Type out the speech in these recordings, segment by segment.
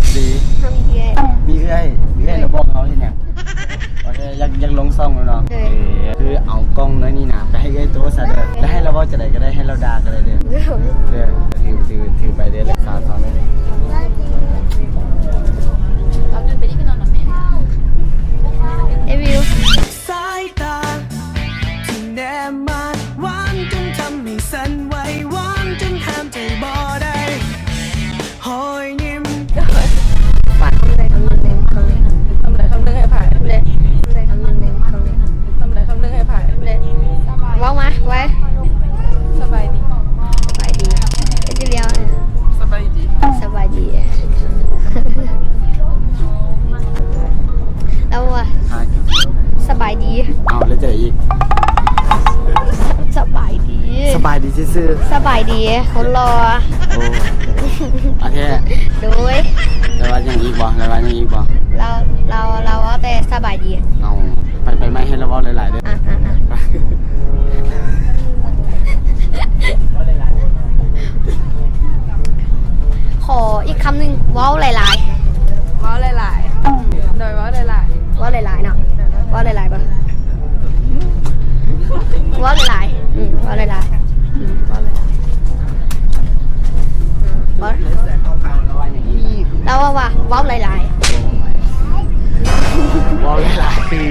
FC มีเอื้อยเราบอกเขาที่เนี่ยว่ายังลงซ่องแล้วเนาะคือเอากล้องน้อยนี่นะไปให้เอื้อยตัวซะเด้อแล้วให้เราว่าจะไหนก็ได้ให้เราด่าก็ได้เด้อถือไปเด้อเลยสาวๆเลยเราขึ้นไปที่พี่นอนแม่วิวสายตาที่แนบมาหวานจนทำให้สั่นไหวหวานจนห้ามใจบ่ได้หอยยิ้มฝากคำใดคำหนึ่งทำอะไรคำนึงให้ผ่านเลย คำใดคำหนึ่งทำอะไรคำนึงให้ผ่านเลย ว้าวมาไว้ สบายดี สบายดีไอ้ที่เลี้ยว สบายดี สบายดีแล้วว่ะสบายดี เอาแล้วเจออีก สบายดี สบายดีซื่อ สบายดีคนรอ ๆโอ้โอเค โดย แล้วว่ายังอีกบ่เราว่าแต่สบายดีเอาไปไม่ให้เราเว้าหลายๆเด้อขออีกคำหนึ่งว้าวหลาย ว้าวหลายๆโดยว้าวหลาย ๆว้าวหลายๆเนาะว้าวหลายๆป่ะว้าวหลายๆว้าวหลายๆว้าวเราว่าว้าวหลาย เว้าหลายๆคือ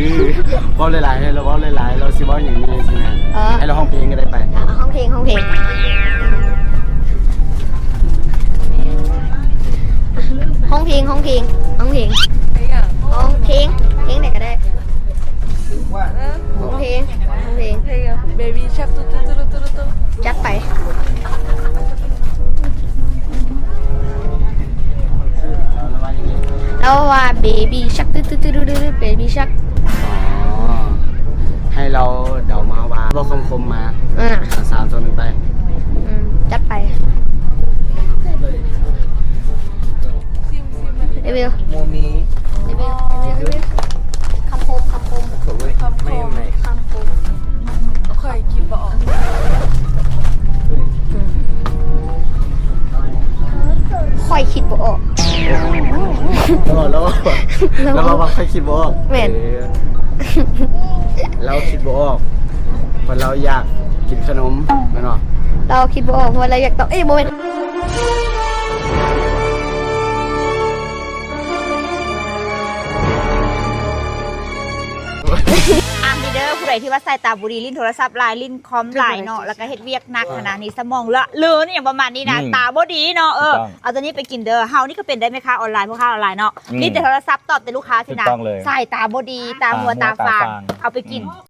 เว้าหลายๆให้เราเว้าหลายๆเราสิเว้าอย่างนี้ใช่ไหมให้เราห้องเพลงก็ได้ไป ๆห้องเพลงห้องเพลงๆไอ้อย่าง ห้องเพลงไหนก็ได้ห้องเพลง เพลงเบบี้ชักตุ๊ดตุ๊ดตุ๊ดตุ๊ดตุ๊ด จัดไปเราว่าเบบี้ชักตื้อเบบี้ชัก อ๋อให้เราเดามาว่าบอกคมๆมา3 2 1ไป จัดไปเอวิล โมมี คำคม คำโคม เคยคิดบอก ค่อยคิดบ่ออก แล้วว่าใครคิดบ่ออก แม่น เราคิดบ่ออกเพราะเราอยากกินขนมแม่นบ่ เราคิดบ่ออกเพราะเราอยากต้องโมเมนต์อ่านดีเด้อผู้ใดที่ว่าใส่ตาบุรีลิ้นโทรศัพท์ลายลิ้นคอมลายเนาะแล้วก็เฮ็ดเวียกหนักขนาดนี้สมองละเลือนอย่างประมาณนี้นะตาบ่ดีเนาะเอาตัวนี้ไปกินเด้อเฮานี่ก็เป็นได้ไหมคะออนไลน์พวกค้าออนไลน์เนาะลิ้นแต่โทรศัพท์ตอบแต่ลูกค้าสินะใส่ตาบ่ดีตาหัวตาฟางเอาไปกิน